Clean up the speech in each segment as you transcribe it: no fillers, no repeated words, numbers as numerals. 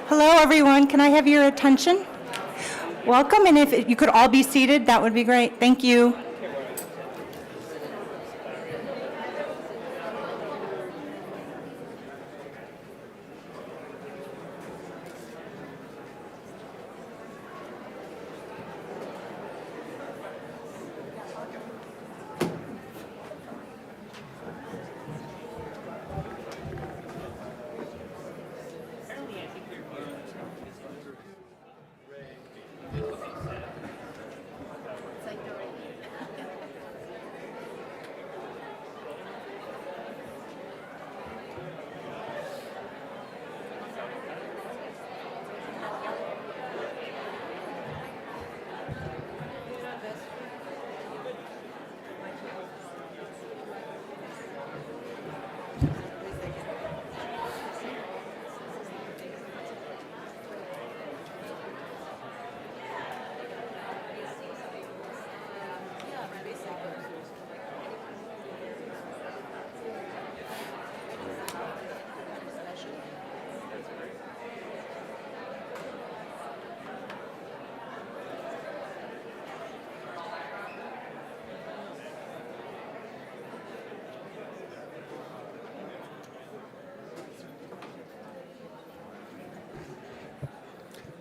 Hello, everyone. Can I have your attention? Welcome, and if you could all be seated, that would be great. Thank you.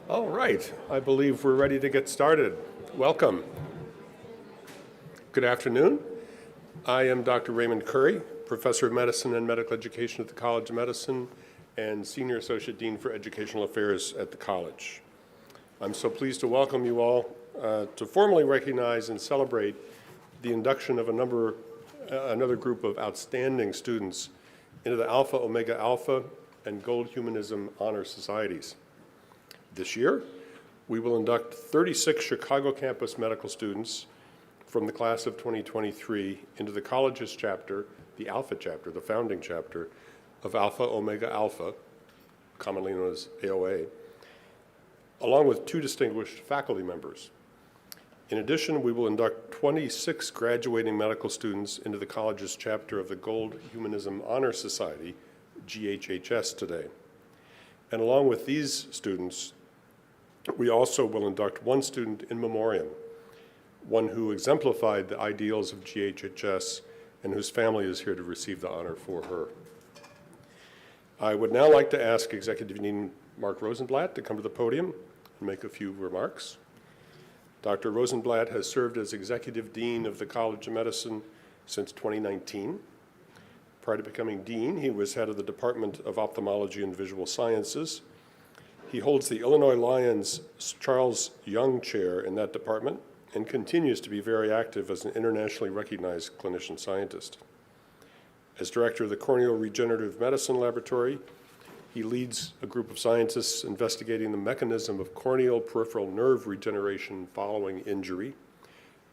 All right, I believe we're ready to get started. Welcome. Good afternoon. I am Dr. Raymond Curry, Professor of Medicine and Medical Education at the College of Medicine and Senior Associate Dean for Educational Affairs at the college. I'm so pleased to welcome you all to formally recognize and celebrate the induction of another group of outstanding students into the Alpha Omega Alpha and Gold Humanism Honor Societies. This year, we will induct 36 Chicago campus medical students from the class of 2023 into the college's chapter, the Alpha chapter, the founding chapter of Alpha Omega Alpha, commonly known as AOA, along with 2 distinguished faculty members. In addition, we will induct 26 graduating medical students into the college's chapter of the Gold Humanism Honor Society, GHHS, today. And along with these students, we also will induct 1 student in memoriam, one who exemplified the ideals of GHHS and whose family is here to receive the honor for her. I would now like to ask Executive Dean Mark Rosenblatt to come to the podium and make a few remarks. Dr. Rosenblatt has served as Executive Dean of the College of Medicine since 2019. Prior to becoming Dean, he was head of the Department of Ophthalmology and Visual Sciences. He holds the Illinois Lions Charles Young Chair in that department and continues to be very active as an internationally recognized clinician scientist. As director of the Corneal Regenerative Medicine Laboratory, he leads a group of scientists investigating the mechanism of corneal peripheral nerve regeneration following injury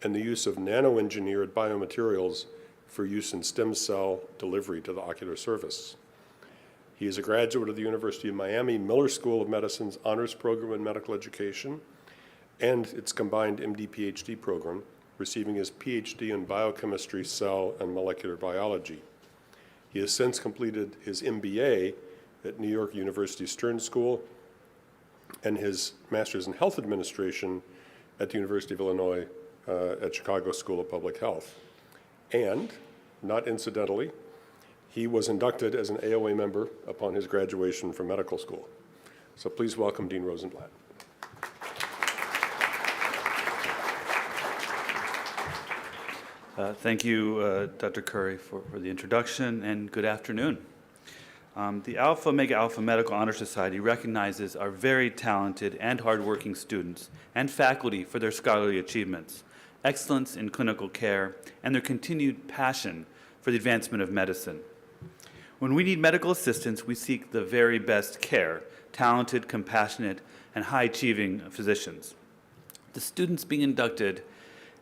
and the use of nano-engineered biomaterials for use in stem cell delivery to the ocular surface. He is a graduate of the University of Miami Miller School of Medicine's Honors Program in Medical Education and its combined MD-PhD program, receiving his PhD in Biochemistry, Cell, and Molecular Biology. He has since completed his MBA at New York University Stern School and his Master's in Health Administration at the University of Illinois at Chicago School of Public Health. And, not incidentally, he was inducted as an AOA member upon his graduation from medical school. So please welcome Dean Rosenblatt. Thank you, Dr. Curry, for the introduction, and good afternoon. The Alpha Omega Alpha Medical Honor Society recognizes our very talented and hardworking students and faculty for their scholarly achievements, excellence in clinical care, and their continued passion for the advancement of medicine. When we need medical assistance, we seek the very best care, talented, compassionate, and high-achieving physicians. The students being inducted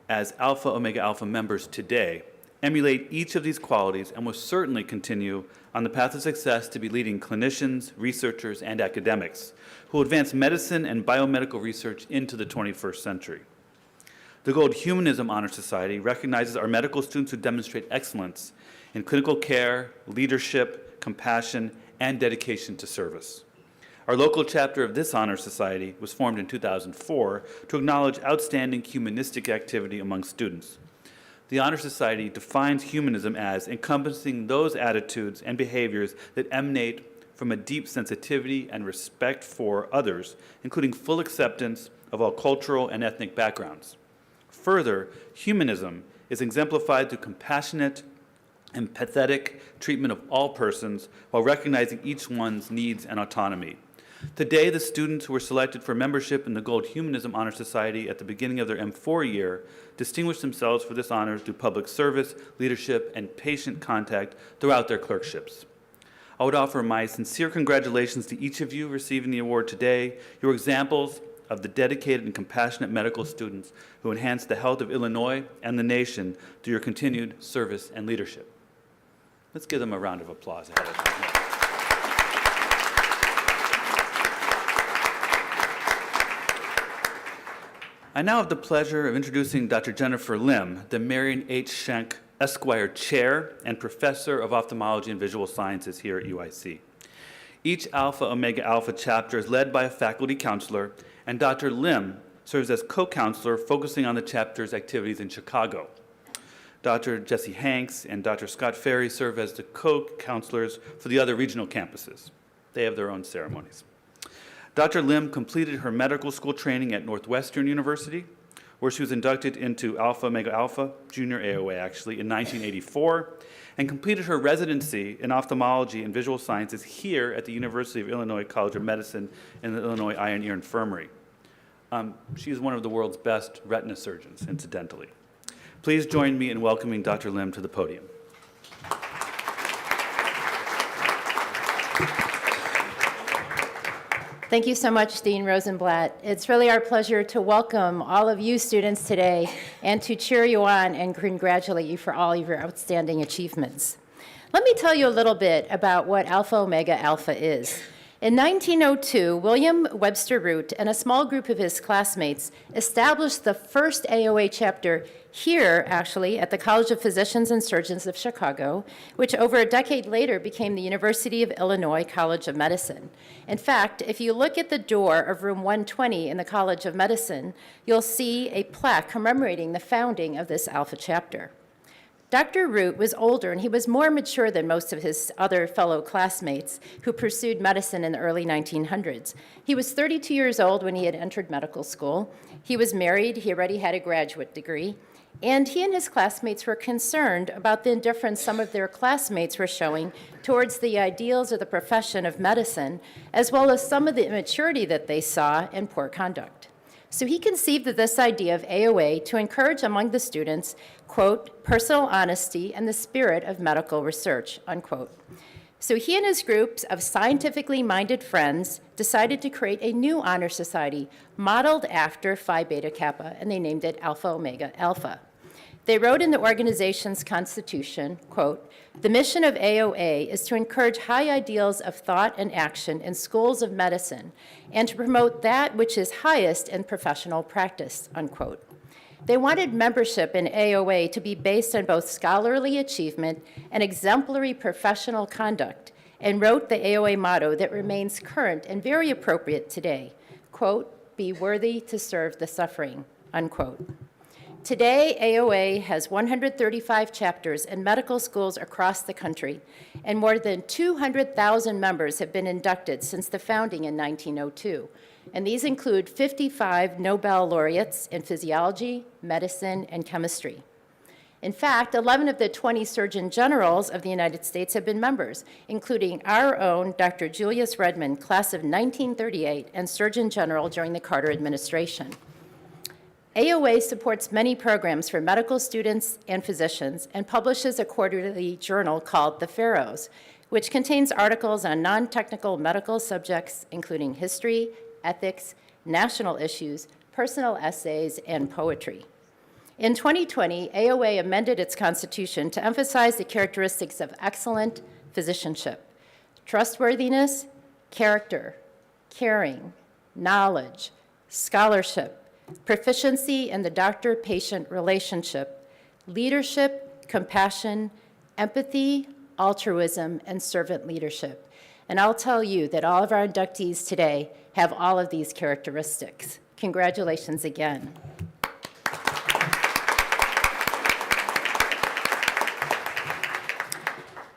as Alpha Omega Alpha members today emulate each of these qualities and will certainly continue on the path of success to be leading clinicians, researchers, and academics who will advance medicine and biomedical research into the 21st century. The Gold Humanism Honor Society recognizes our medical students who demonstrate excellence in clinical care, leadership, compassion, and dedication to service. Our local chapter of this honor society was formed in 2004 to acknowledge outstanding humanistic activity among students. The Honor Society defines humanism as encompassing those attitudes and behaviors that emanate from a deep sensitivity and respect for others, including full acceptance of all cultural and ethnic backgrounds. Further, humanism is exemplified through compassionate, empathetic treatment of all persons while recognizing each one's needs and autonomy. Today, the students who were selected for membership in the Gold Humanism Honor Society at the beginning of their M4 year distinguished themselves for this honor through public service, leadership, and patient contact throughout their clerkships. I would offer my sincere congratulations to each of you receiving the award today. You're examples of the dedicated and compassionate medical students who enhance the health of Illinois and the nation through your continued service and leadership. Let's give them a round of applause ahead of time. I now have the pleasure of introducing Dr. Jennifer Lim, the Marion H. Schenck Esquire Chair and Professor of Ophthalmology and Visual Sciences here at UIC. Each Alpha Omega Alpha chapter is led by a faculty counselor, and Dr. Lim serves as co-counselor focusing on the chapter's activities in Chicago. Dr. Jesse Hanks and Dr. Scott Ferry serve as the co-counselors for the other regional campuses. They have their own ceremonies. Dr. Lim completed her medical school training at Northwestern University, where she was inducted into Alpha Omega Alpha, junior AOA actually, in 1984, and completed her residency in ophthalmology and visual sciences here at the University of Illinois College of Medicine in the Illinois Eye and Ear Infirmary. She is one of the world's best retina surgeons, incidentally. Please join me in welcoming Dr. Lim to the podium. Thank you so much, Dean Rosenblatt. It's really our pleasure to welcome all of you students today and to cheer you on and congratulate you for all of your outstanding achievements. Let me tell you a little bit about what Alpha Omega Alpha is. In 1902, William Webster Root and a small group of his classmates established the first AOA chapter here, actually, at the College of Physicians and Surgeons of Chicago, which over a decade later became the University of Illinois College of Medicine. In fact, if you look at the door of room 120 in the College of Medicine, you'll see a plaque commemorating the founding of this Alpha chapter. Dr. Root was older, and he was more mature than most of his other fellow classmates who pursued medicine in the early 1900s. He was 32 years old when he had entered medical school. He was married. He already had a graduate degree. And he and his classmates were concerned about the indifference some of their classmates were showing towards the ideals of the profession of medicine, as well as some of the immaturity that they saw in poor conduct. So he conceived of this idea of AOA to encourage among the students, quote, personal honesty and the spirit of medical research, unquote. So he and his groups of scientifically minded friends decided to create a new honor society modeled after Phi Beta Kappa, and they named it Alpha Omega Alpha. They wrote in the organization's constitution, quote, the mission of AOA is to encourage high ideals of thought and action in schools of medicine and to promote that which is highest in professional practice, unquote. They wanted membership in AOA to be based on both scholarly achievement and exemplary professional conduct, and wrote the AOA motto that remains current and very appropriate today, quote, be worthy to serve the suffering, unquote. Today, AOA has 135 chapters in medical schools across the country, and more than 200,000 members have been inducted since the founding in 1902. And these include 55 Nobel laureates in physiology, medicine, and chemistry. In fact, 11 of the 20 Surgeon Generals of the United States have been members, including our own Dr. Julius Redmond, class of 1938, and Surgeon General during the Carter administration. AOA supports many programs for medical students and physicians and publishes a quarterly journal called The Pharaohs, which contains articles on non-technical medical subjects, including history, ethics, national issues, personal essays, and poetry. In 2020, AOA amended its constitution to emphasize the characteristics of excellent physicianship: trustworthiness, character, caring, knowledge, scholarship, proficiency in the doctor-patient relationship, leadership, compassion, empathy, altruism, and servant leadership. And I'll tell you that all of our inductees today have all of these characteristics. Congratulations again.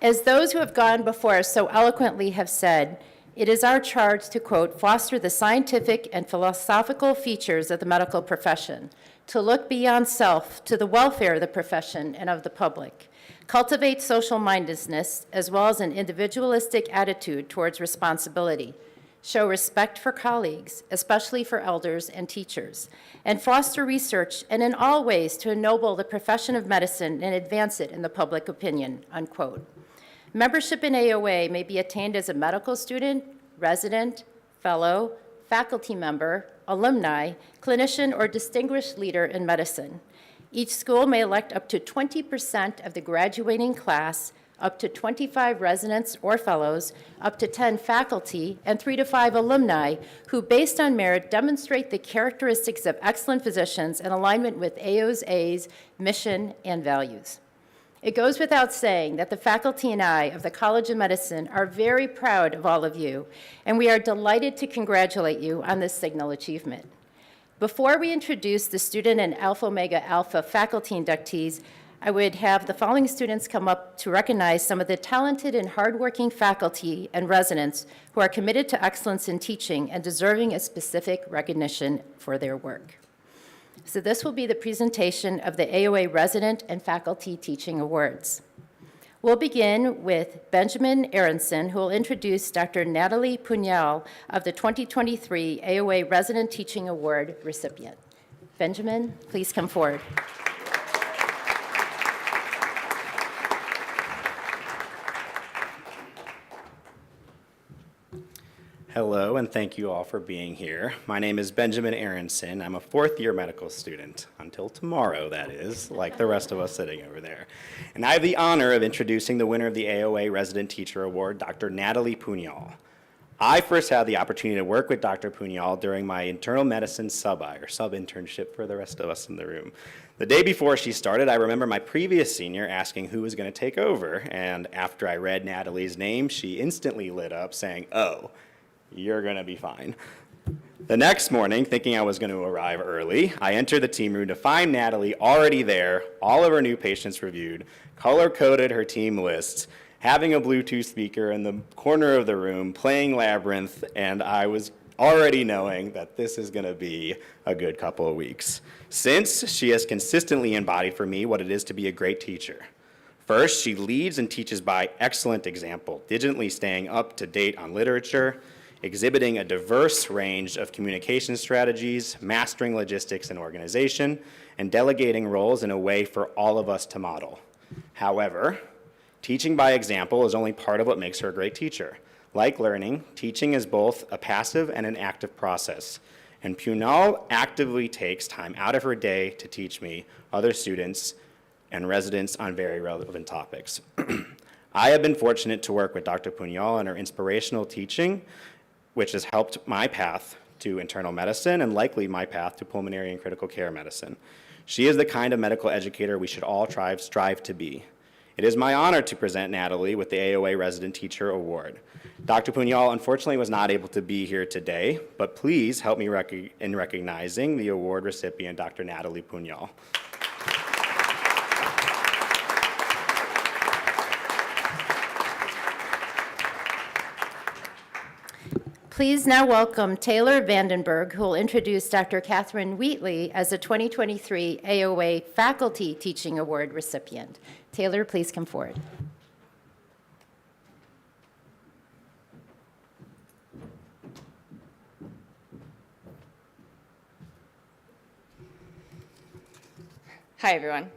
As those who have gone before us so eloquently have said, it is our charge to, quote, foster the scientific and philosophical features of the medical profession, to look beyond self to the welfare of the profession and of the public, cultivate social mindedness as well as an individualistic attitude towards responsibility, show respect for colleagues, especially for elders and teachers, and foster research and in all ways to ennoble the profession of medicine and advance it in the public opinion, unquote. Membership in AOA may be attained as a medical student, resident, fellow, faculty member, alumni, clinician, or distinguished leader in medicine. Each school may elect up to 20% of the graduating class, up to 25 residents or fellows, up to 10 faculty, and 3 to 5 alumni who, based on merit, demonstrate the characteristics of excellent physicians in alignment with AOA's mission and values. It goes without saying that the faculty and I of the College of Medicine are very proud of all of you, and we are delighted to congratulate you on this signal achievement. Before we introduce the student and Alpha Omega Alpha faculty inductees, I would have the following students come up to recognize some of the talented and hardworking faculty and residents who are committed to excellence in teaching and deserving a specific recognition for their work. So this will be the presentation of the AOA Resident and Faculty Teaching Awards. We'll begin with Benjamin Aronson, who will introduce Dr. Natalie Pugnal of the 2023 AOA Resident Teaching Award recipient. Benjamin, please come forward. Hello, and thank you all for being here. My name is Benjamin Aronson. I'm a fourth-year medical student, until tomorrow, that is, like the rest of us sitting over there. And I have the honor of introducing the winner of the AOA Resident Teacher Award, Dr. Natalie Pugnal. I first had the opportunity to work with Dr. Pugnal during my internal medicine sub-internship for the rest of us in the room. The day before she started, I remember my previous senior asking who was going to take over, and after I read Natalie's name, she instantly lit up saying, "Oh, you're going to be fine." The next morning, thinking I was going to arrive early, I entered the team room to find Natalie already there, all of her new patients reviewed, color-coded her team lists, having a Bluetooth speaker in the corner of the room, playing Labyrinth, and I was already knowing that this is going to be a good couple of weeks, since she has consistently embodied for me what it is to be a great teacher. First, she leads and teaches by excellent example, diligently staying up to date on literature, exhibiting a diverse range of communication strategies, mastering logistics and organization, and delegating roles in a way for all of us to model. However, teaching by example is only part of what makes her a great teacher. Like learning, teaching is both a passive and an active process, and Pugnal actively takes time out of her day to teach me, other students, and residents on very relevant topics. I have been fortunate to work with Dr. Pugnal on her inspirational teaching, which has helped my path to internal medicine and likely my path to pulmonary and critical care medicine. She is the kind of medical educator we should all strive to be. It is my honor to present Natalie with the AOA Resident Teacher Award. Dr. Pugnal unfortunately was not able to be here today, but please help me in recognizing the award recipient, Dr. Natalie Pugnal. Please now welcome Taylor Vandenberg, who will introduce Dr. Catherine Wheatley as the 2023 AOA Faculty Teaching Award recipient. Taylor, please come forward. Hi, everyone.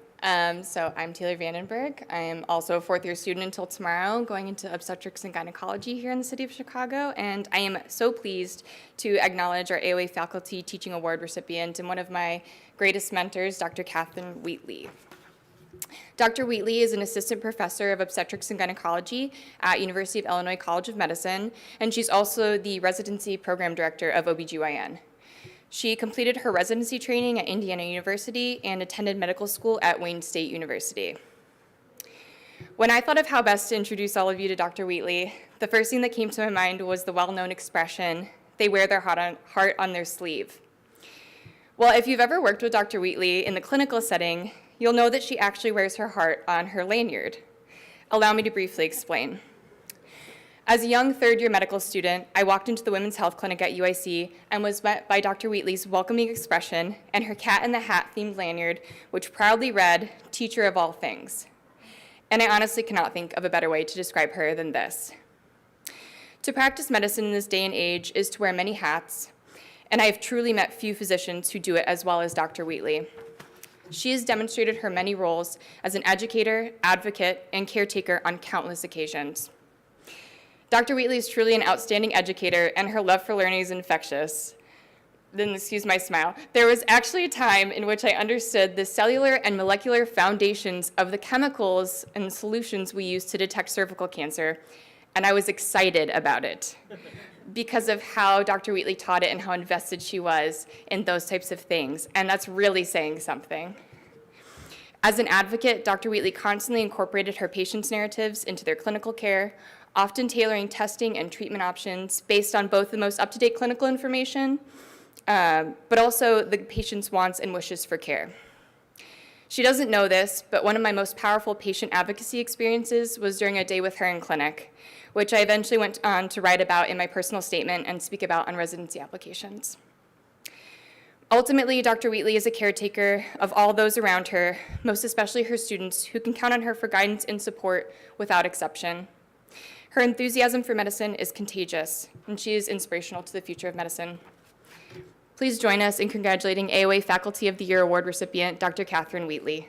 So I'm Taylor Vandenberg. I am also a fourth-year student until tomorrow, going into obstetrics and gynecology here in the city of Chicago, and I am so pleased to acknowledge our AOA Faculty Teaching Award recipient and one of my greatest mentors, Dr. Catherine Wheatley. Dr. Wheatley is an assistant professor of obstetrics and gynecology at University of Illinois College of Medicine, and she's also the residency program director of OBGYN. She completed her residency training at Indiana University and attended medical school at Wayne State University. When I thought of how best to introduce all of you to Dr. Wheatley, the first thing that came to my mind was the well-known expression, "They wear their heart on their sleeve." Well, if you've ever worked with Dr. Wheatley in the clinical setting, you'll know that she actually wears her heart on her lanyard. Allow me to briefly explain. As a young third-year medical student, I walked into the Women's Health Clinic at UIC and was met by Dr. Wheatley's welcoming expression and her cat in the hat themed lanyard, which proudly read, "Teacher of all things." And I honestly cannot think of a better way to describe her than this. To practice medicine in this day and age is to wear many hats, and I have truly met few physicians who do it as well as Dr. Wheatley. She has demonstrated her many roles as an educator, advocate, and caretaker on countless occasions. Dr. Wheatley is truly an outstanding educator, and her love for learning is infectious. Then, excuse my smile. There was actually a time in which I understood the cellular and molecular foundations of the chemicals and solutions we use to detect cervical cancer, and I was excited about it because of how Dr. Wheatley taught it and how invested she was in those types of things, and that's really saying something. As an advocate, Dr. Wheatley constantly incorporated her patients' narratives into their clinical care, often tailoring testing and treatment options based on both the most up-to-date clinical information, but also the patient's wants and wishes for care. She doesn't know this, but one of my most powerful patient advocacy experiences was during a day with her in clinic, which I eventually went on to write about in my personal statement and speak about on residency applications. Ultimately, Dr. Wheatley is a caretaker of all those around her, most especially her students, who can count on her for guidance and support without exception. Her enthusiasm for medicine is contagious, and she is inspirational to the future of medicine. Please join us in congratulating AOA Faculty of the Year Award recipient, Dr. Catherine Wheatley.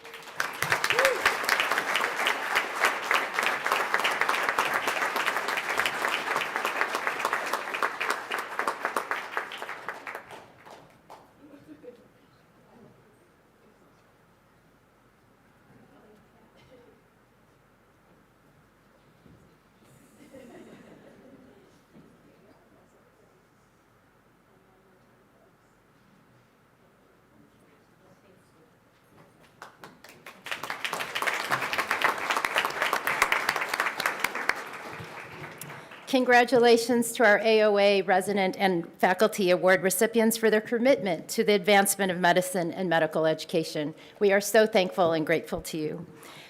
Congratulations to our AOA resident and faculty award recipients for their commitment to the advancement of medicine and medical education. We are so thankful and grateful to you.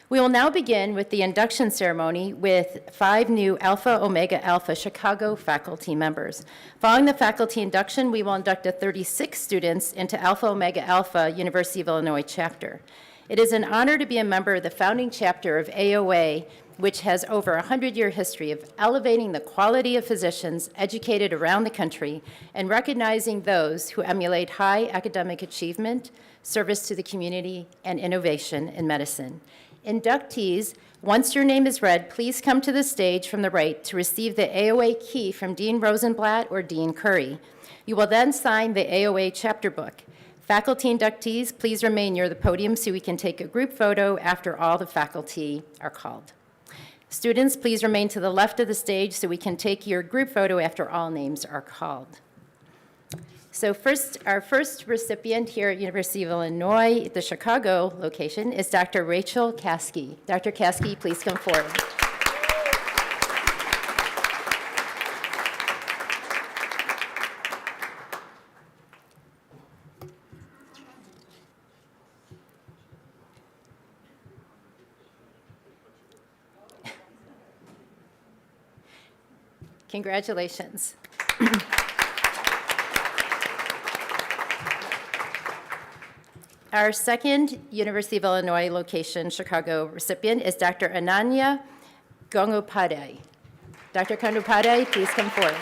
We will now begin with the induction ceremony with 5 new Alpha Omega Alpha Chicago faculty members. Following the faculty induction, we will induct 36 students into Alpha Omega Alpha University of Illinois chapter. It is an honor to be a member of the founding chapter of AOA, which has over a 100-year history of elevating the quality of physicians educated around the country and recognizing those who emulate high academic achievement, service to the community, and innovation in medicine. Inductees, once your name is read, please come to the stage from the right to receive the AOA key from Dean Rosenblatt or Dean Curry. You will then sign the AOA chapter book. Faculty inductees, please remain near the podium so we can take a group photo after all the faculty are called. Students, please remain to the left of the stage so we can take your group photo after all names are called. So first, our first recipient here at University of Illinois, at the Chicago location, is Dr. Rachel Caskey. Dr. Caskey, please come forward. Congratulations. Our second University of Illinois location, Chicago recipient is Dr. Ananya Gangopadhyay. Dr. Gangopadhyay, please come forward.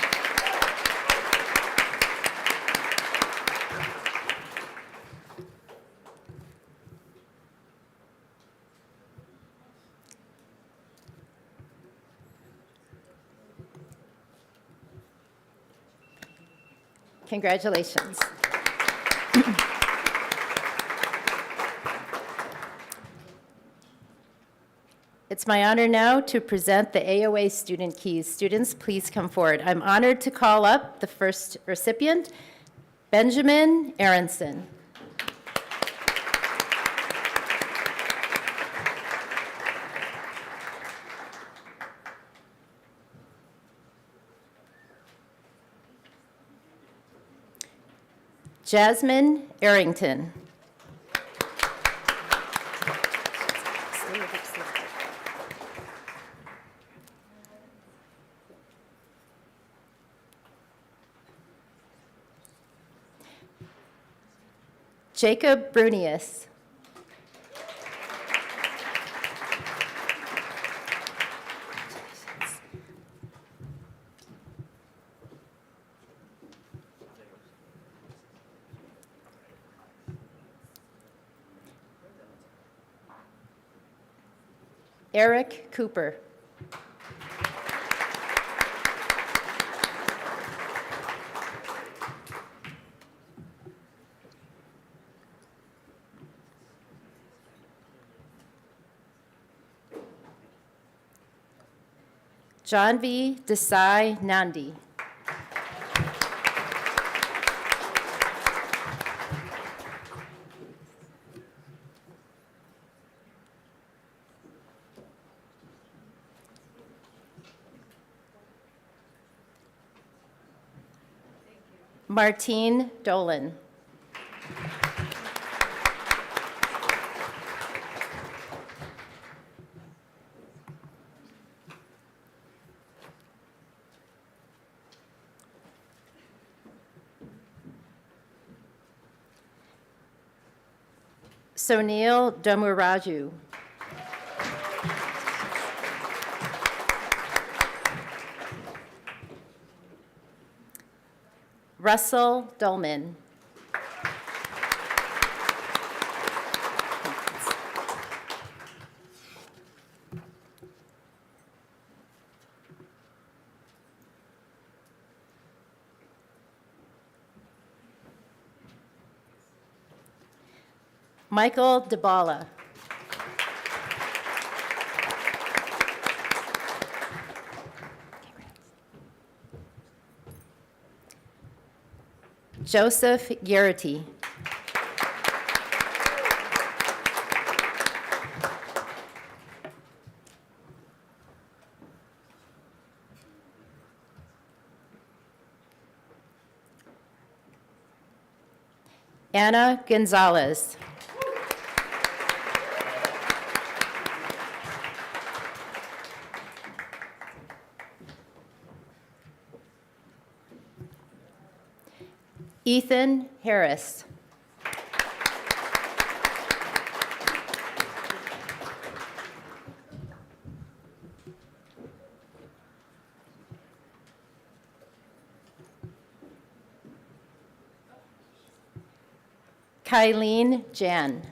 Congratulations. It's my honor now to present the AOA student keys. Students, please come forward. I'm honored to call up the first recipient, Benjamin Aronson. Jasmine Arrington. Jacob Brunius. Eric Cooper. John V. Desai Nandi. Martine Dolan. Sonil Damuraju. Russell Dolman. Michael DeBala. Joseph Garrity. Anna Gonzalez. Ethan Harris. Kylene Jan.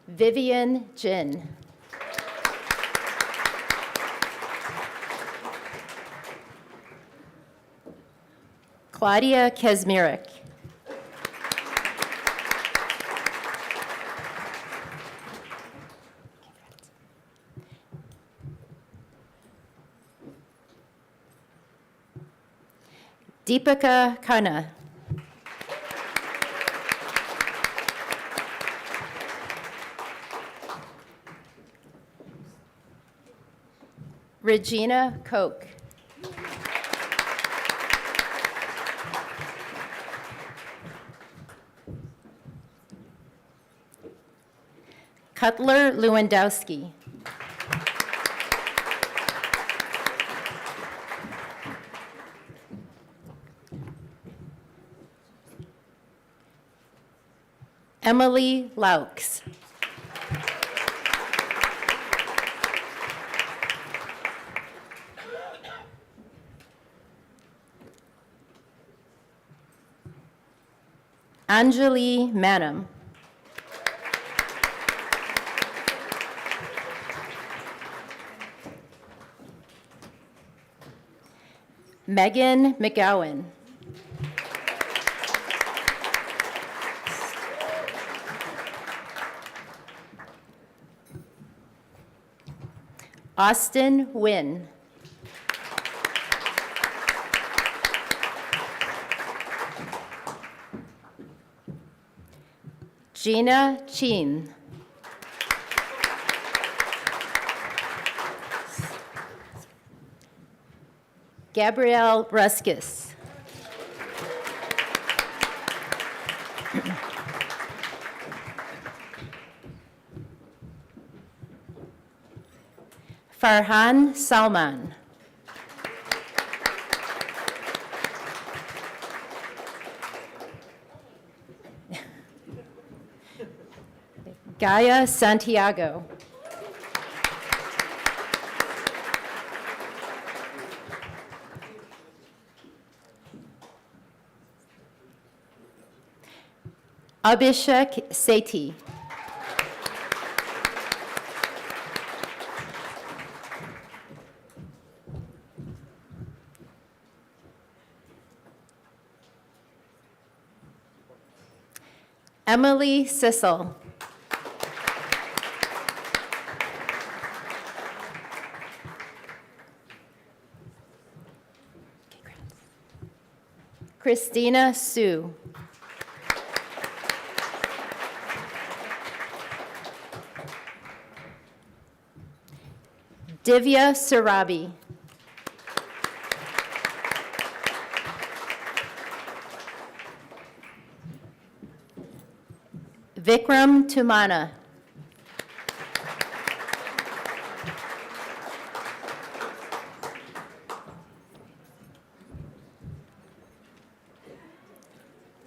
Vivian Jin. Claudia Kesmirik. Deepika Khanna. Regina Koch. Cutler Lewandowski. Emily Laux. Anjali Manam. Megan McGowan. Austin Wynn. Gina Chin. Gabrielle Ruskis. Farhan Salman. Gaia Santiago. Abhishek Sethi. Emily Sissel. Christina Sue. Divya Sarabi. Vikram Tumana.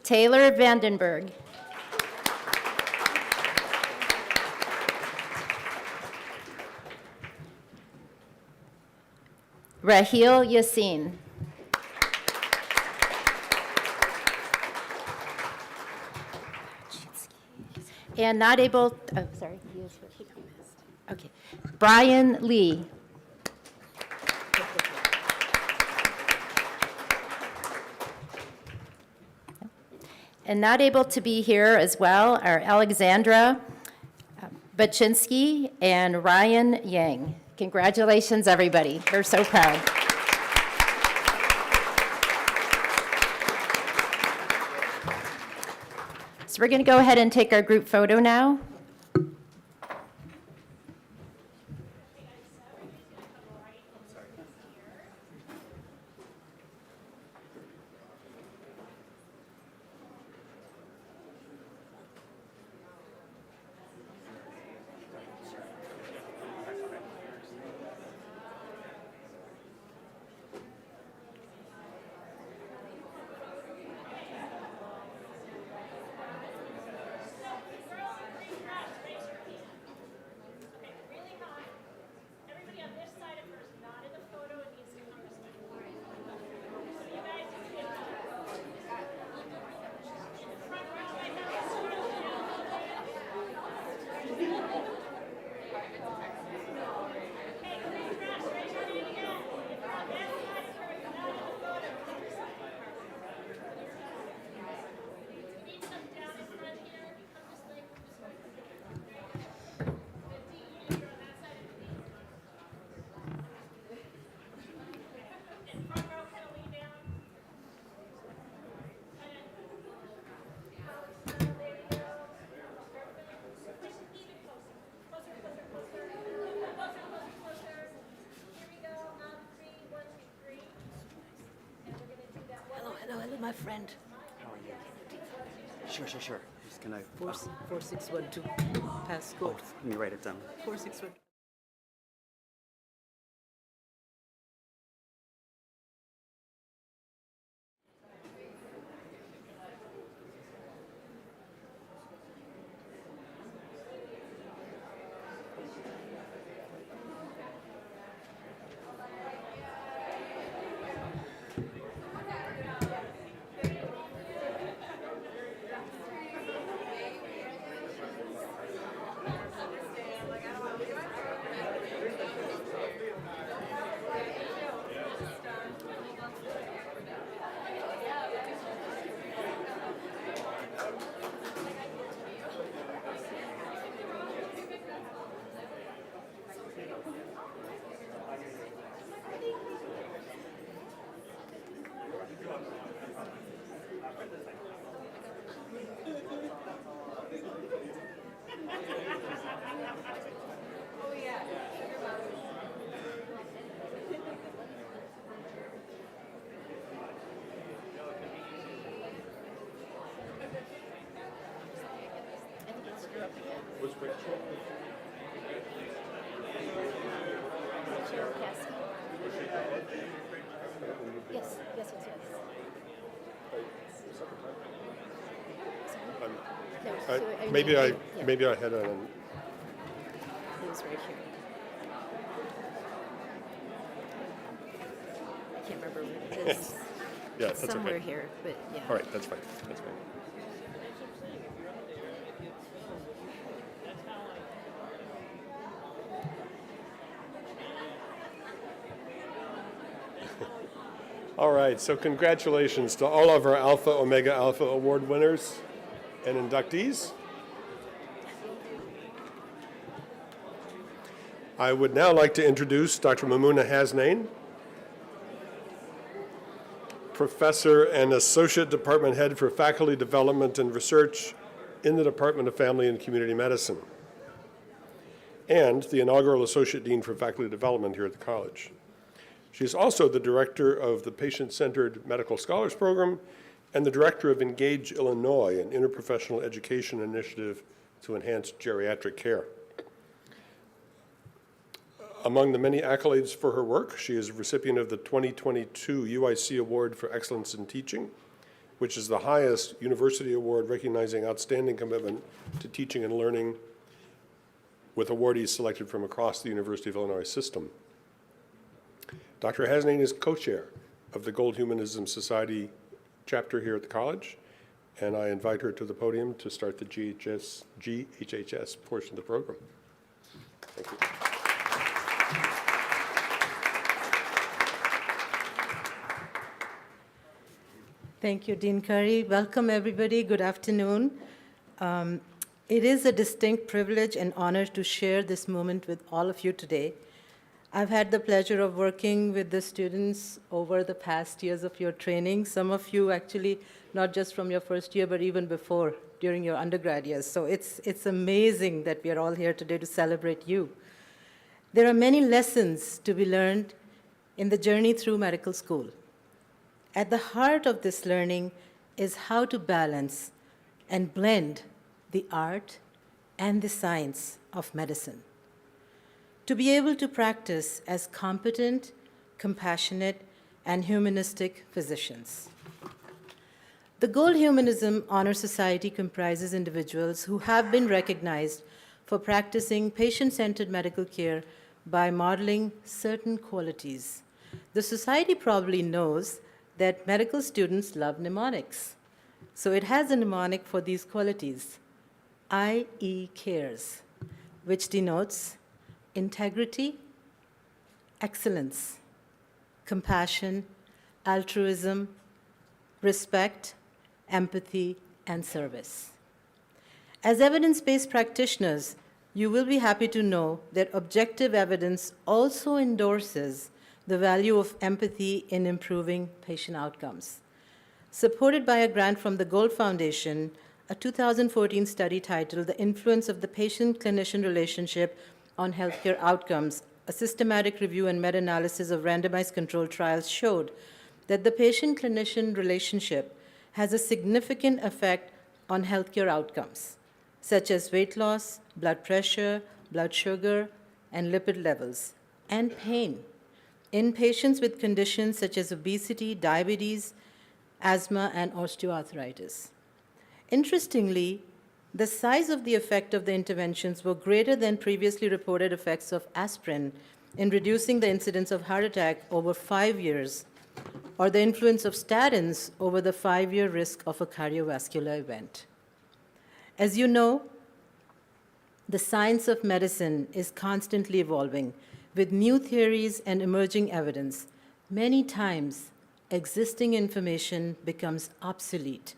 Taylor Vandenberg. Raheel Yassin. And not able, oh, sorry. he is- Okay. Brian Lee. And not able to be here as well are Alexandra Baczynski and Ryan Yang. Congratulations, everybody. We're so proud. So we're going to go ahead and take our group photo now. Hello, my friend. How are you? Sure. Just can I? 4612 passcode. Let me write it down. 4612. Yes, yes, yes, yes. Maybe I had an. He's right here. I can't remember what it is. Yeah, that's okay. Somewhere here, but yeah. All right, that's fine. That's fine. All right, so congratulations to all of our Alpha Omega Alpha Award winners and inductees. I would now like to introduce Dr. Mamouna Hasnain, Professor and Associate Department Head for Faculty Development and Research in the Department of Family and Community Medicine, and the inaugural Associate Dean for Faculty Development here at the college. She is also the Director of the Patient-Centered Medical Scholars Program and the Director of Engage Illinois, an interprofessional education initiative to enhance geriatric care. Among the many accolades for her work, she is a recipient of the 2022 UIC Award for Excellence in Teaching, which is the highest university award recognizing outstanding commitment to teaching and learning, with awardees selected from across the University of Illinois system. Dr. Hasnain is co-chair of the Gold Humanism Society chapter here at the college, and I invite her to the podium to start the GHHS portion of the program. Thank you. Thank you, Dean Curry. Welcome, everybody. Good afternoon. It is a distinct privilege and honor to share this moment with all of you today. I've had the pleasure of working with the students over the past years of your training, some of you actually not just from your first year, but even before, during your undergrad years. So it's amazing that we are all here today to celebrate you. There are many lessons to be learned in the journey through medical school. At the heart of this learning is how to balance and blend the art and the science of medicine. To be able to practice as competent, compassionate, and humanistic physicians. The Gold Humanism Honor Society comprises individuals who have been recognized for practicing patient-centered medical care by modeling certain qualities. The society probably knows that medical students love mnemonics. So it has a mnemonic for these qualities, IE cares, which denotes integrity, excellence, compassion, altruism, respect, empathy, and service. As evidence-based practitioners, you will be happy to know that objective evidence also endorses the value of empathy in improving patient outcomes. Supported by a grant from the Gold Foundation, a 2014 study titled The Influence of the Patient-Clinician Relationship on Healthcare Outcomes, a systematic review and meta-analysis of randomized controlled trials showed that the patient-clinician relationship has a significant effect on healthcare outcomes, such as weight loss, blood pressure, blood sugar, and lipid levels, and pain in patients with conditions such as obesity, diabetes, asthma, and osteoarthritis. Interestingly, the size of the effect of the interventions were greater than previously reported effects of aspirin in reducing the incidence of heart attack over 5 years, or the influence of statins over the 5-year risk of a cardiovascular event. As you know, the science of medicine is constantly evolving with new theories and emerging evidence. Many times, existing information becomes obsolete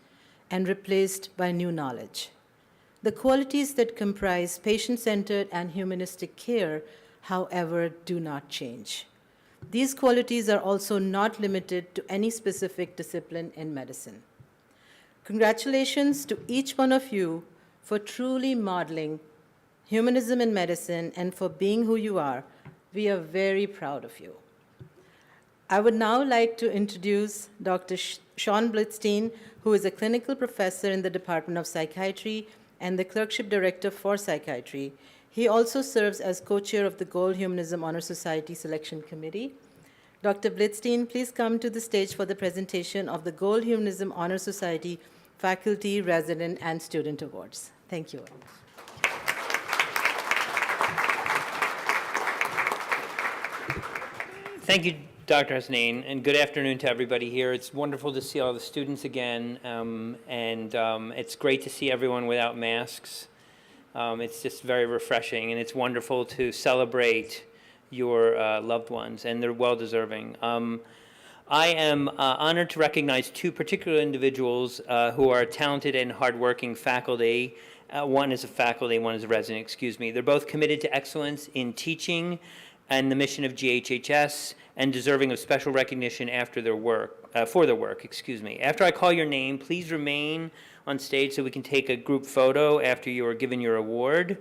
and replaced by new knowledge. The qualities that comprise patient-centered and humanistic care, however, do not change. These qualities are also not limited to any specific discipline in medicine. Congratulations to each one of you for truly modeling humanism in medicine and for being who you are. We are very proud of you. I would now like to introduce Dr. Sean Blitzstein, who is a clinical professor in the Department of Psychiatry and the Clerkship Director for Psychiatry. He also serves as co-chair of the Gold Humanism Honor Society Selection Committee. Dr. Blitzstein, please come to the stage for the presentation of the Gold Humanism Honor Society Faculty, Resident, and Student Awards. Thank you. Thank you, Dr. Hasnain, and good afternoon to everybody here. It's wonderful to see all the students again, and it's great to see everyone without masks. It's just very refreshing, and it's wonderful to celebrate your loved ones, and they're well-deserving. I am honored to recognize two particular individuals who are talented and hardworking faculty. One is a faculty, one is a resident, excuse me. They're both committed to excellence in teaching and the mission of GHHS, and deserving of special recognition after their work, for their work, excuse me. After I call your name, please remain on stage so we can take a group photo after you are given your award.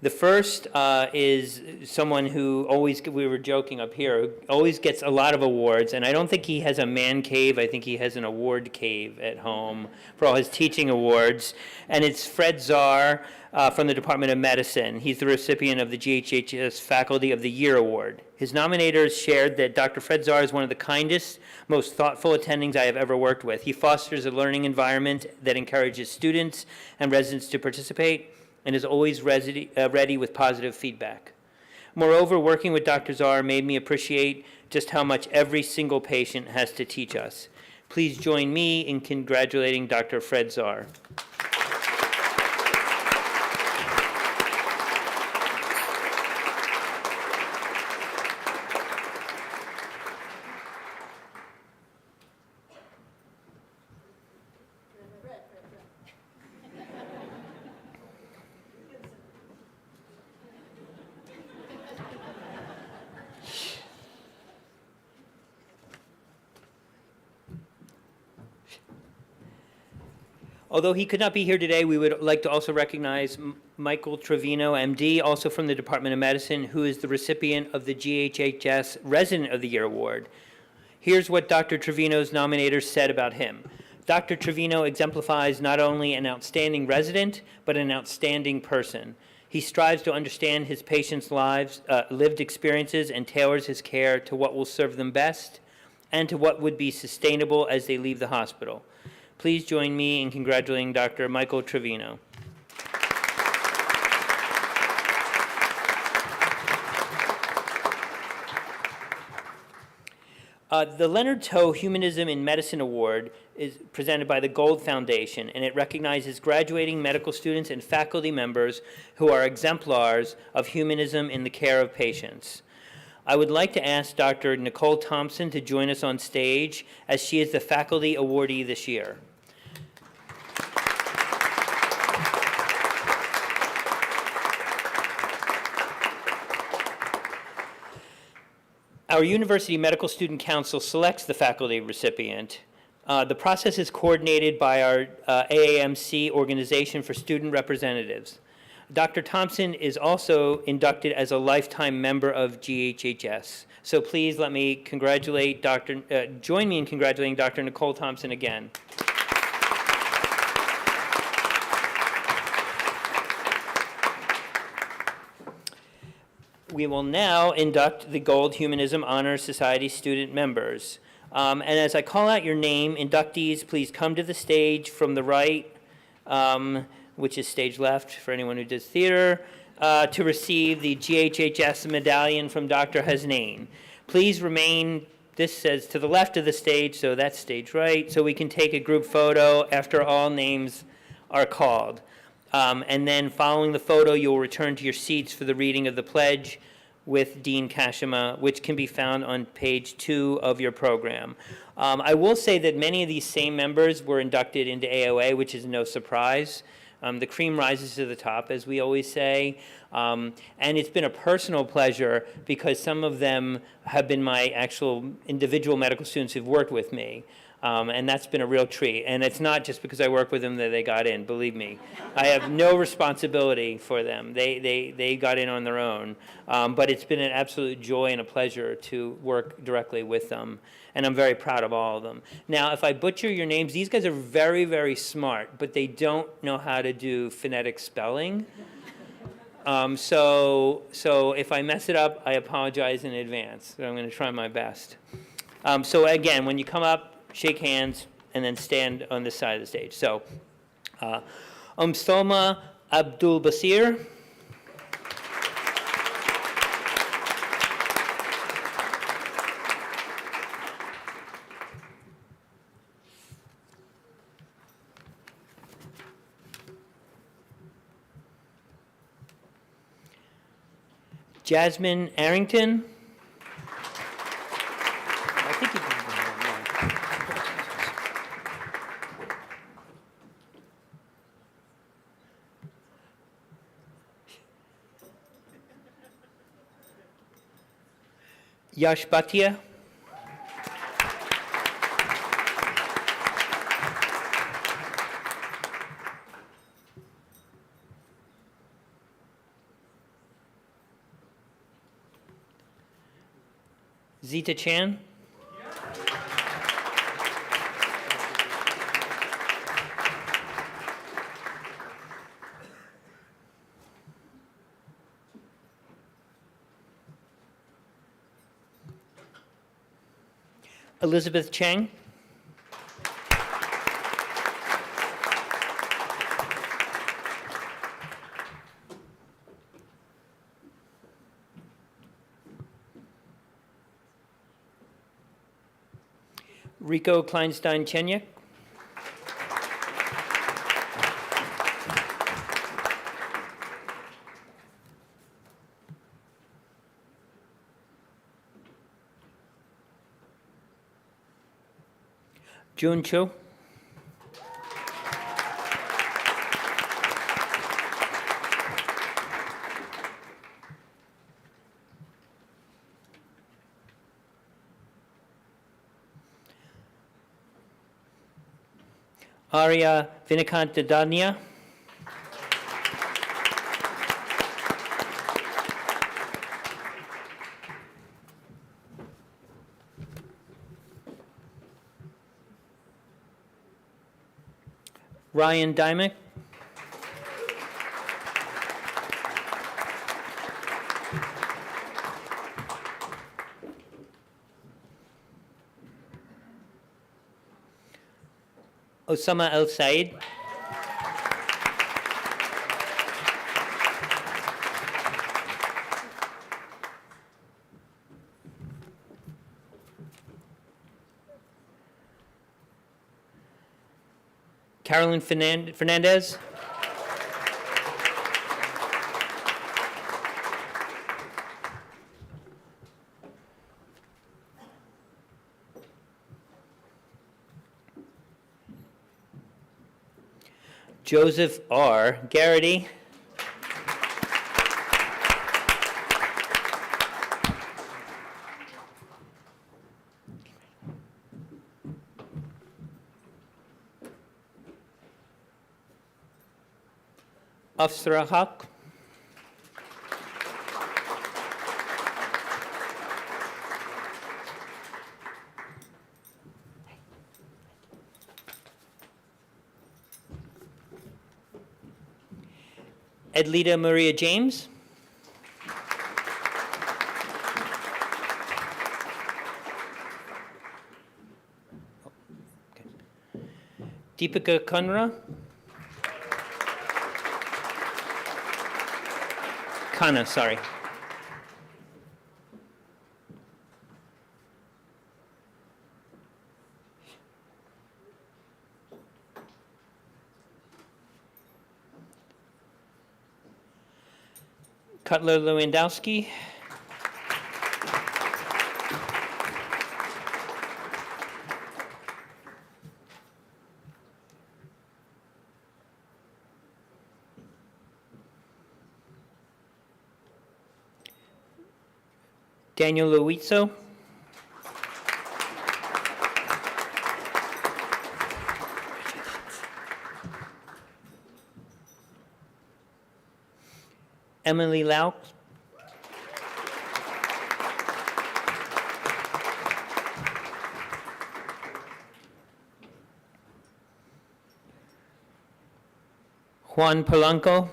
The first is someone who always, we were joking up here, always gets a lot of awards, and I don't think he has a man cave, I think he has an award cave at home for all his teaching awards, and it's Fred Czar from the Department of Medicine. He's the recipient of the GHHS Faculty of the Year Award. His nominators shared that Dr. Fred Czar is one of the kindest, most thoughtful attendings I have ever worked with. He fosters a learning environment that encourages students and residents to participate, and is always ready with positive feedback. Moreover, working with Dr. Czar made me appreciate just how much every single patient has to teach us. Please join me in congratulating Dr. Fred Czar. Although he could not be here today, we would like to also recognize Michael Trevino, MD, also from the Department of Medicine, who is the recipient of the GHHS Resident of the Year Award. Here's what Dr. Trevino's nominators said about him. Dr. Trevino exemplifies not only an outstanding resident, but an outstanding person. He strives to understand his patients' lives, lived experiences, and tailors his care to what will serve them best and to what would be sustainable as they leave the hospital. Please join me in congratulating Dr. Michael Trevino. The Leonard Toe Humanism in Medicine Award is presented by the Gold Foundation, and it recognizes graduating medical students and faculty members who are exemplars of humanism in the care of patients. I would like to ask Dr. Nicole Thompson to join us on stage, as she is the faculty awardee this year. Our University Medical Student Council selects the faculty recipient. The process is coordinated by our AAMC organization for student representatives. Dr. Thompson is also inducted as a lifetime member of GHHS. So please let me congratulate join me in congratulating Dr. Nicole Thompson again. We will now induct the Gold Humanism Honor Society student members. And as I call out your name, inductees, please come to the stage from the right, which is stage left for anyone who does theater, to receive the GHHS medallion from Dr. Hasnain. Please remain, this says to the left of the stage, so that's stage right, so we can take a group photo after all names are called. And then following the photo, you'll return to your seats for the reading of the pledge with Dean Kashima, which can be found on page 2 of your program. I will say that many of these same members were inducted into AOA, which is no surprise. The cream rises to the top, as we always say. And it's been a personal pleasure because some of them have been my actual individual medical students who've worked with me. And that's been a real treat. And it's not just because I work with them that they got in, believe me. I have no responsibility for them. They got in on their own. But it's been an absolute joy and a pleasure to work directly with them. And I'm very proud of all of them. Now, if I butcher your names, these guys are very, very smart, but they don't know how to do phonetic spelling. So if I mess it up, I apologize in advance. But I'm going to try my best. So again, when you come up, shake hands, and then stand on this side of the stage. So, Umstoma Abdul Basir. Jasmine Arrington. I think you can. Yash Bhatia. Zita Chan. Elizabeth Chang. Rico Kleinstein Chenyuk. Jun Cho. Arya Vinakant Dadania. Ryan Dymick. Osama El Said. Carolyn Fernandez. Joseph R. Garrity. Afsara Haq. Edlita Maria James. Deepika Kanra. Khanna, sorry. Cutler Lewandowski. Daniel Luizzo. Emily Lau. Juan Polanco.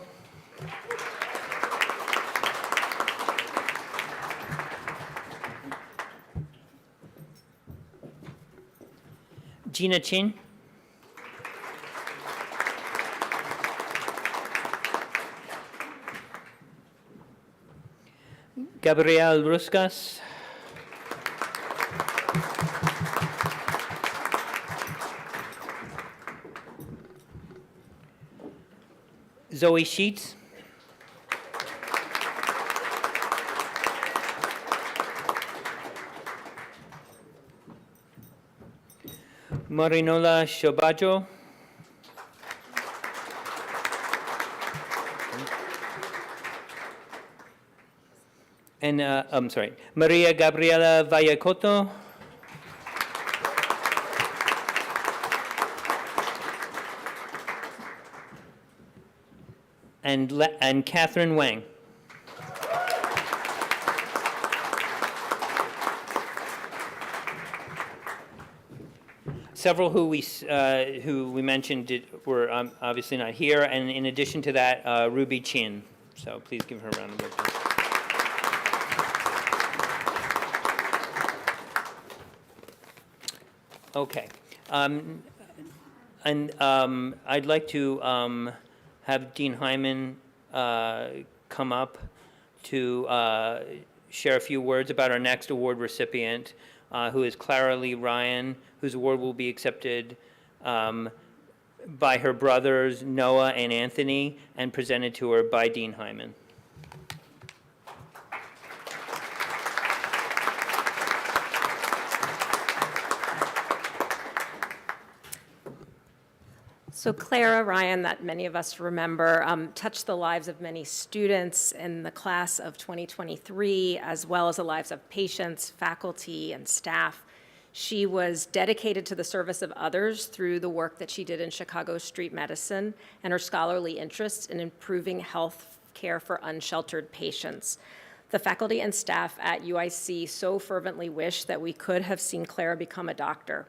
Gina Chin. Gabriel Ruscas. Zoe Sheets. Marinola Shobajo. And, I'm sorry, Maria Gabriela Vallacoto. And Catherine Wang. Several who we mentioned were obviously not here, and in addition to that, Ruby Chin. So please give her a round of applause. Okay, I'd like to have Dean Hyman come up to share a few words about our next award recipient, who is Clara Lee Ryan, whose award will be accepted by her brothers Noah and Anthony and presented to her by Dean Hyman. So Clara Ryan, that many of us remember, touched the lives of many students in the class of 2023, as well as the lives of patients, faculty, and staff. She was dedicated to the service of others through the work that she did in Chicago street medicine and her scholarly interests in improving health care for unsheltered patients. The faculty and staff at UIC so fervently wish that we could have seen Clara become a doctor.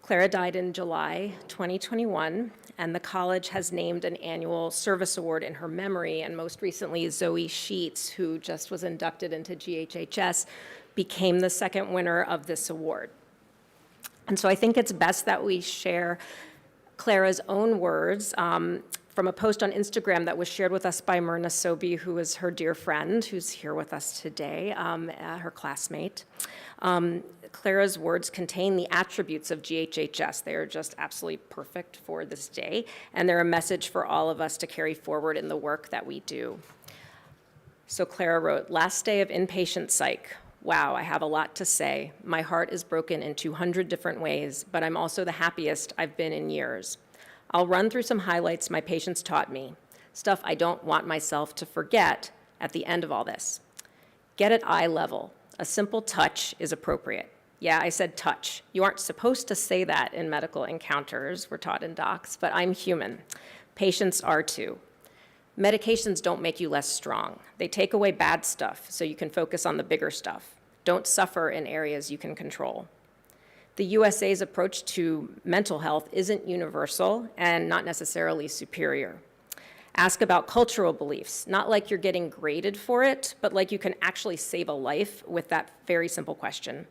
Clara died in July 2021, and the college has named an annual service award in her memory, and most recently, Zoe Sheets, who just was inducted into GHHS, became the second winner of this award. And so I think it's best that we share Clara's own words from a post on Instagram that was shared with us by Myrna Sobey, who is her dear friend, who's here with us today, her classmate. Clara's words contain the attributes of GHHS. They are just absolutely perfect for this day, and they're a message for all of us to carry forward in the work that we do. So Clara wrote, "Last day of inpatient psych. Wow, I have a lot to say. My heart is broken in 200 different ways, but I'm also the happiest I've been in years. I'll run through some highlights my patients taught me, stuff I don't want myself to forget at the end of all this. Get at eye level. A simple touch is appropriate." Yeah, I said touch. You aren't supposed to say that in medical encounters, we're taught in docs, but I'm human. Patients are too. Medications don't make you less strong. They take away bad stuff so you can focus on the bigger stuff. Don't suffer in areas you can control. The USA's approach to mental health isn't universal and not necessarily superior. Ask about cultural beliefs, not like you're getting graded for it, but like you can actually save a life with that very simple question.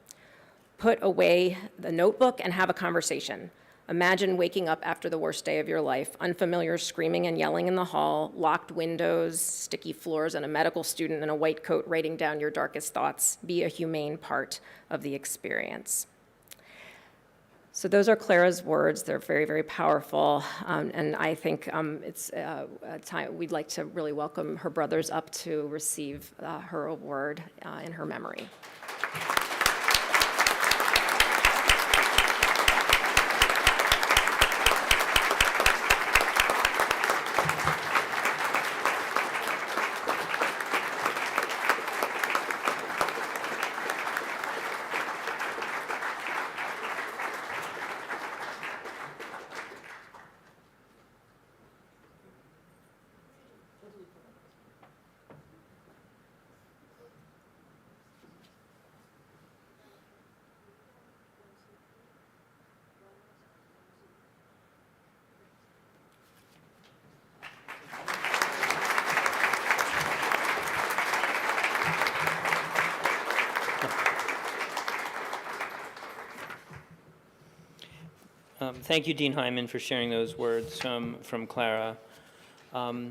Put away the notebook and have a conversation. Imagine waking up after the worst day of your life, unfamiliar screaming and yelling in the hall, locked windows, sticky floors, and a medical student in a white coat writing down your darkest thoughts. Be a humane part of the experience. So those are Clara's words. They're very, very powerful. And I think it's a time we'd like to really welcome her brothers up to receive her award in her memory. Thank you, Dean Hyman, for sharing those words from Clara. GHHS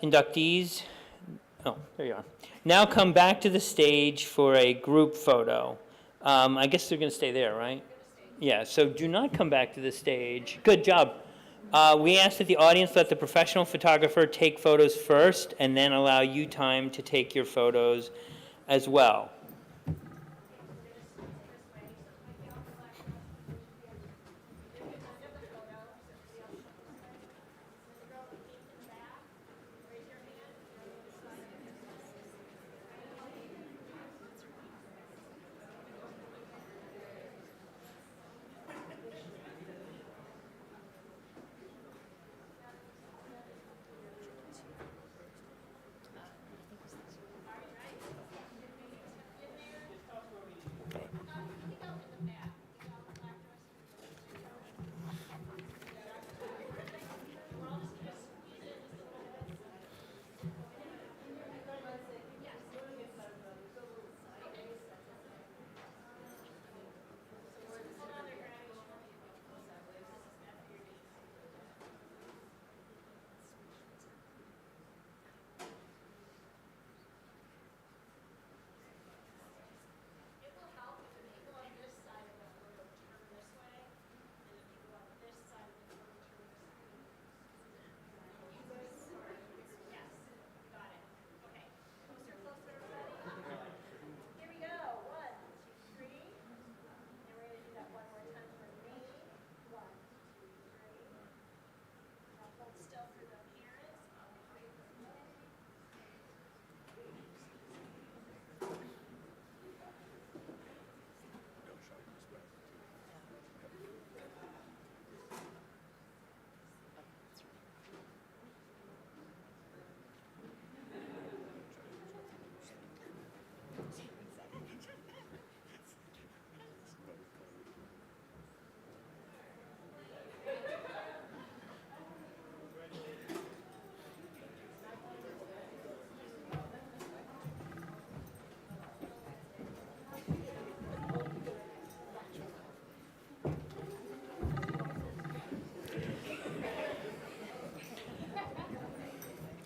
inductees, oh, there you are. Now come back to the stage for a group photo. I guess they're going to stay there, right? Yeah, so do not come back to the stage. Good job. We ask that the audience let the professional photographer take photos first and then allow you time to take your photos as well.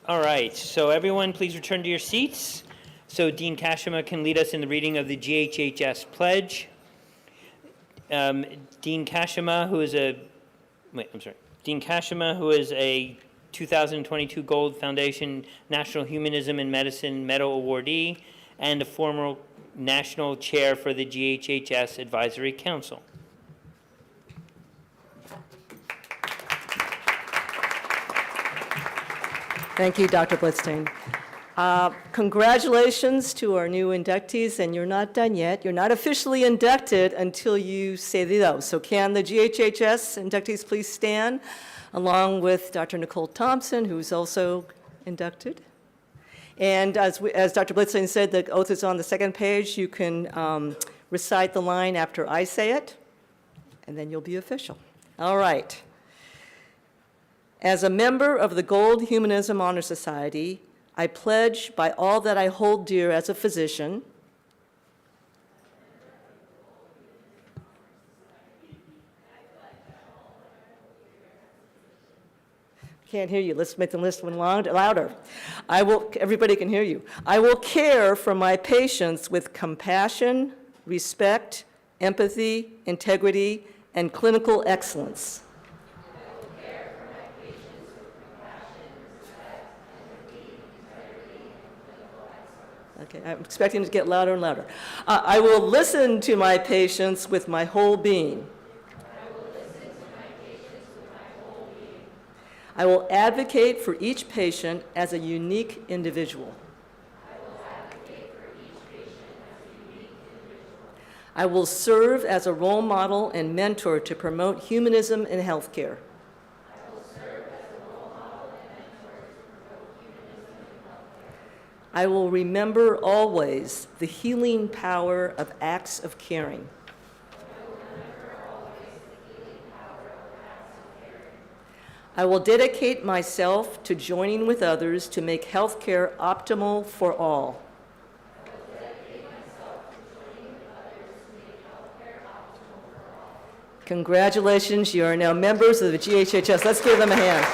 All right, so everyone please return to your seats so Dean Kashima can lead us in the reading of the GHHS Pledge. Dean Kashima, who is a 2022 Gold Foundation National Humanism and Medicine Medal awardee and a former national chair for the GHHS Advisory Council. Thank you, Dr. Blitzstein. Congratulations to our new inductees, and you're not done yet. You're not officially inducted until you say those. So can the GHHS inductees please stand, along with Dr. Nicole Thompson, who's also inducted. And as Dr. Blitzstein said, the oath is on the second page. You can recite the line after I say it, and then you'll be official. All right. As a member of the Gold Humanism Honor Society, I pledge by all that I hold dear as a physician Can't hear you. Let's make the list one louder. Everybody can hear you. I will care for my patients with compassion, respect, empathy, integrity, and clinical excellence. Okay, I'm expecting it to get louder and louder. I will listen to my patients with my whole being. I will advocate for each patient as a unique individual. I will serve as a role model and mentor to promote humanism in healthcare. I, will serve as a role model and mentor to promote humanism in healthcare. I will serve as a role model and mentor to promote humanism in healthcare. I will serve as a role model and mentor to promote humanism in healthcare. I will serve as a role model and mentor to promote humanism in healthcare. I will serve as a role model and mentor to promote humanism in healthcare. I will remember always the healing power of acts of caring. I will dedicate myself to joining with others to make healthcare optimal for all. Congratulations, you are now members of the GHHS. Let's give them a hand.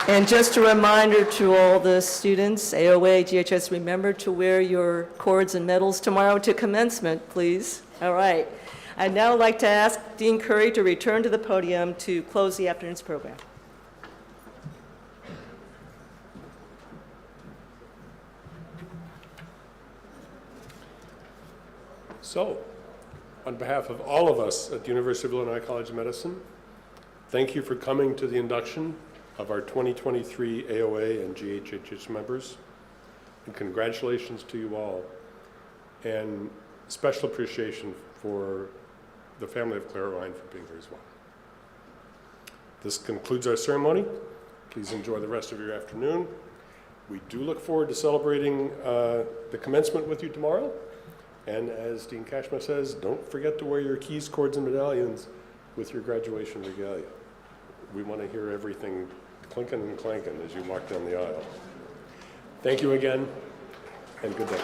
And just a reminder to all the students, AOA, GHS, remember to wear your cords and medals tomorrow to commencement, please. All right. I'd now like to ask Dean Curry to return to the podium to close the afternoon's program. So, on behalf of all of us at the University of Illinois College of Medicine, thank you for coming to the induction of our 2023 AOA and GHHS members, and congratulations to you all, and special appreciation for the family of Clara Ryan for being here as well. This concludes our ceremony. Please enjoy the rest of your afternoon. We do look forward to celebrating the commencement with you tomorrow. And as Dean Cashma says, don't forget to wear your keys, cords, and medallions with your graduation regalia. We want to hear everything clinking and clanking as you walk down the aisle. Thank you again, and good day.